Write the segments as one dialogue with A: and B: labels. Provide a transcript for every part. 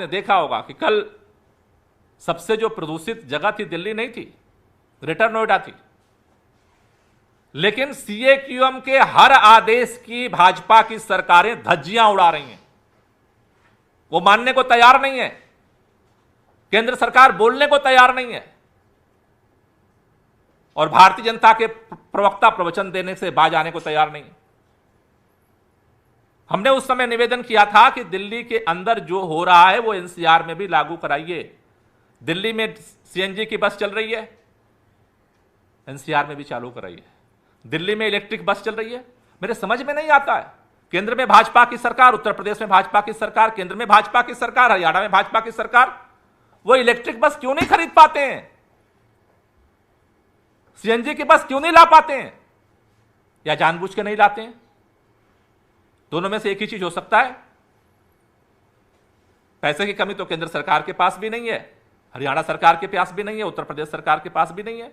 A: आपने देखा होगा कि कल सबसे जो प्रदूषित जगह थी दिल्ली नहीं थी, ग्रेटर नोएडा थी। लेकिन सीएक्यूएम के हर आदेश की भाजपा की सरकारें धज्जियां उड़ा रही हैं, वो मानने को तैयार नहीं है। केंद्र सरकार बोलने को तैयार नहीं है और भारतीय जनता के प्रवक्ता प्रवचन देने से बाज आने को तैयार नहीं है। हमने उस समय निवेदन किया था कि दिल्ली के अंदर जो हो रहा है वो एनसीआर में भी लागू कराइए। दिल्ली में सीएनजी की बस चल रही है, एनसीआर में भी चालू कराइए। दिल्ली में इलेक्ट्रिक बस चल रही है। मेरे समझ में नहीं आता है, केंद्र में भाजपा की सरकार, उत्तर प्रदेश में भाजपा की सरकार, केंद्र में भाजपा की सरकार, हरियाणा में भाजपा की सरकार, वो इलेक्ट्रिक बस क्यों नहीं खरीद पाते हैं? सीएनजी की बस क्यों नहीं ला पाते हैं? या जानबूझ के नहीं लाते हैं? दोनों में से एक ही चीज हो सकता है। पैसे की कमी तो केंद्र सरकार के पास भी नहीं है, हरियाणा सरकार के पास भी नहीं है, उत्तर प्रदेश सरकार के पास भी नहीं है।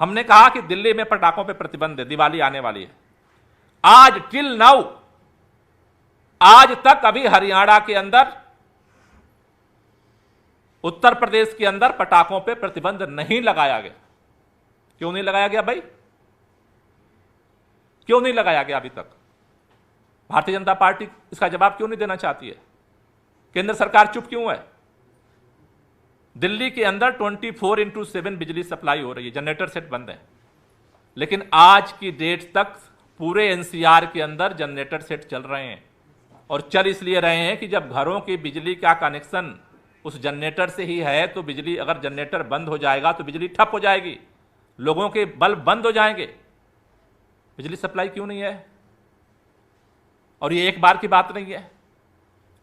A: हमने कहा कि दिल्ली में पटाखों पे प्रतिबंध है, दिवाली आने वाली है। आज टिल नाउ, आज तक अभी हरियाणा के अंदर, उत्तर प्रदेश के अंदर पटाखों पे प्रतिबंध नहीं लगाया गया। क्यों नहीं लगाया गया भाई? क्यों नहीं लगाया गया अभी तक? भारतीय जनता पार्टी इसका जवाब क्यों नहीं देना चाहती है? केंद्र सरकार चुप क्यों है? दिल्ली के अंदर 24x7 बिजली सप्लाई हो रही है, जनरेटर सेट बंद है, लेकिन आज की डेट तक पूरे एनसीआर के अंदर जनरेटर सेट चल रहे हैं। और चल इसलिए रहे हैं कि जब घरों की बिजली का कनेक्शन उस जनरेटर से ही है, तो बिजली, अगर जनरेटर बंद हो जाएगा तो बिजली ठप हो जाएगी, लोगों के बल्ब बंद हो जाएंगे। बिजली सप्लाई क्यों नहीं है? और ये एक बार की बात नहीं है,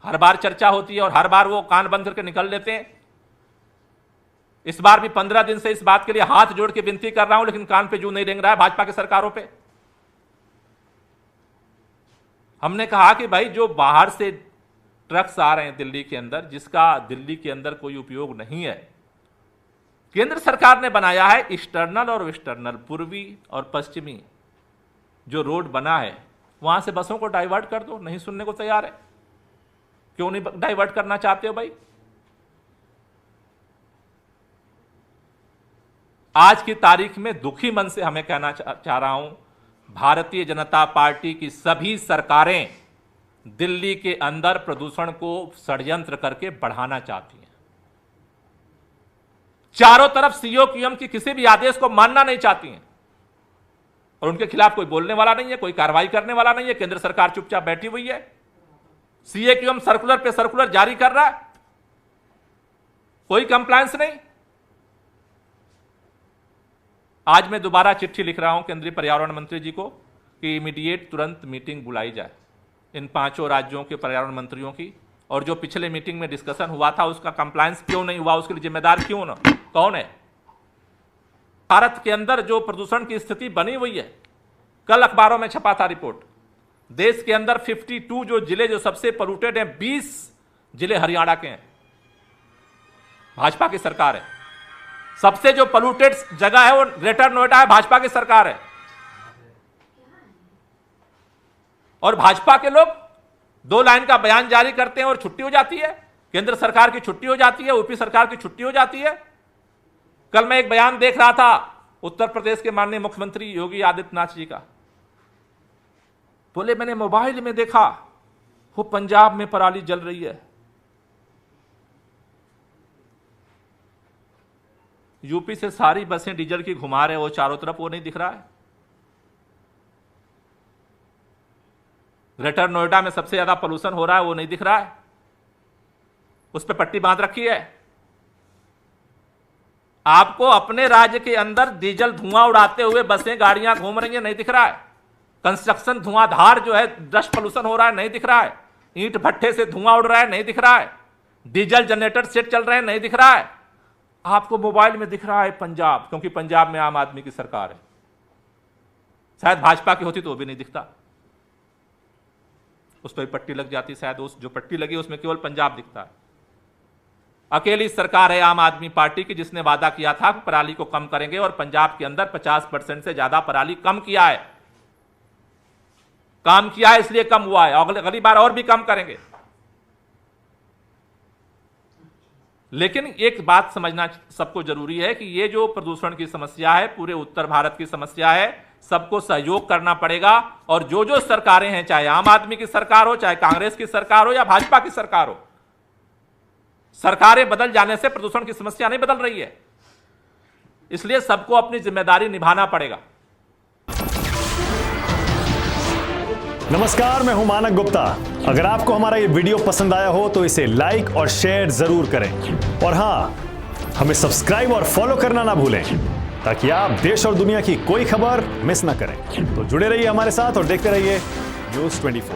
A: हर बार चर्चा होती है और हर बार वो कान बंद करके निकल लेते हैं। इस बार भी 15 दिन से इस बात के लिए हाथ जोड़ के विनती कर रहा हूं, लेकिन कान पे जू नहीं रेंग रहा है भाजपा की सरकारों पे। हमने कहा कि भाई जो बाहर से ट्रक्स आ रहे हैं दिल्ली के अंदर, जिसका दिल्ली के अंदर कोई उपयोग नहीं है, केंद्र सरकार ने बनाया है ईस्टर्नल और वेस्टर्नल, पूर्वी और पश्चिमी जो रोड बना है, वहां से बसों को डाइवर्ट कर दो। नहीं सुनने को तैयार है। क्यों नहीं डाइवर्ट करना चाहते हो भाई? आज की तारीख में दुखी मन से हमें कहना चाह रहा हूं, भारतीय जनता पार्टी की सभी सरकारें दिल्ली के अंदर प्रदूषण को षड्यंत्र करके बढ़ाना चाहती हैं। चारों तरफ सीओक्यूएम की किसी भी आदेश को मानना नहीं चाहती हैं और उनके खिलाफ कोई बोलने वाला नहीं है, कोई कार्रवाई करने वाला नहीं है। केंद्र सरकार चुपचाप बैठी हुई है। सीएक्यूएम सर्कुलर पे सर्कुलर जारी कर रहा है, कोई कंप्लायंस नहीं। आज मैं दोबारा चिट्ठी लिख रहा हूं केंद्रीय पर्यावरण मंत्री जी को कि इमीडिएट तुरंत मीटिंग बुलाई जाए इन 5 राज्यों के पर्यावरण मंत्रियों की, और जो पिछले मीटिंग में डिस्कशन हुआ था उसका कंप्लायंस क्यों नहीं हुआ, उसके लिए जिम्मेदार क्यों ना, कौन है? भारत के अंदर जो प्रदूषण की स्थिति बनी हुई है, कल अखबारों में छपा था रिपोर्ट, देश के अंदर 52 जो जिले जो सबसे पोल्यूटेड हैं, 20 जिले हरियाणा के हैं। भाजपा की सरकार है। सबसे जो पोल्यूटेड जगह है वो ग्रेटर नोएडा है, भाजपा की सरकार है। और भाजपा के लोग 2 लाइन का बयान जारी करते हैं और छुट्टी हो जाती है। केंद्र सरकार की छुट्टी हो जाती है, यूपी सरकार की छुट्टी हो जाती है। कल मैं एक बयान देख रहा था उत्तर प्रदेश के माननीय मुख्यमंत्री योगी आदित्यनाथ जी का, बोले मैंने मोबाइल में देखा वो पंजाब में पराली जल रही है। यूपी से सारी बसें डीजल की घुमा रहे, वो चारों तरफ, वो नहीं दिख रहा है। ग्रेटर नोएडा में सबसे ज्यादा पोल्यूशन हो रहा है, वो नहीं दिख रहा है। उस पर पट्टी बांध रखी है। आपको अपने राज्य के अंदर डीजल धुआं उड़ाते हुए बसें गाड़ियां घूम रही हैं, नहीं दिख रहा है। कंस्ट्रक्शन धुआंधार जो है डस्ट पोल्यूशन हो रहा है, नहीं दिख रहा है। ईंट भट्ठे से धुआं उड़ रहा है, नहीं दिख रहा है। डीजल जनरेटर सेट चल रहे हैं, नहीं दिख रहा है। आपको मोबाइल में दिख रहा है पंजाब, क्योंकि पंजाब में आम आदमी की सरकार है। शायद भाजपा की होती तो वो भी नहीं दिखता, उस पर पट्टी लग जाती। शायद उस जो पट्टी लगी उसमें केवल पंजाब दिखता है। अकेली सरकार है आम आदमी पार्टी की जिसने वादा किया था कि पराली को कम करेंगे, और पंजाब के अंदर 50% से ज्यादा पराली कम किया है। काम किया है इसलिए कम हुआ है, अगली बार और भी कम करेंगे। लेकिन एक बात समझना सबको जरूरी है कि ये जो प्रदूषण की समस्या है पूरे उत्तर भारत की समस्या है, सबको सहयोग करना पड़ेगा। और जो जो सरकारें हैं, चाहे आम आदमी की सरकार हो, चाहे कांग्रेस की सरकार हो या भाजपा की सरकार हो, सरकारें बदल जाने से प्रदूषण की समस्या नहीं बदल रही है, इसलिए सबको अपनी जिम्मेदारी निभाना पड़ेगा।
B: नमस्कार, मैं हूं मानक गुप्ता। अगर आपको हमारा ये वीडियो पसंद आया हो तो इसे लाइक और शेयर जरूर करें, और हां, हमें सब्सक्राइब और फॉलो करना ना भूलें ताकि आप देश और दुनिया की कोई खबर मिस ना करें। तो जुड़े रहिए हमारे साथ और देखते रहिए News 24।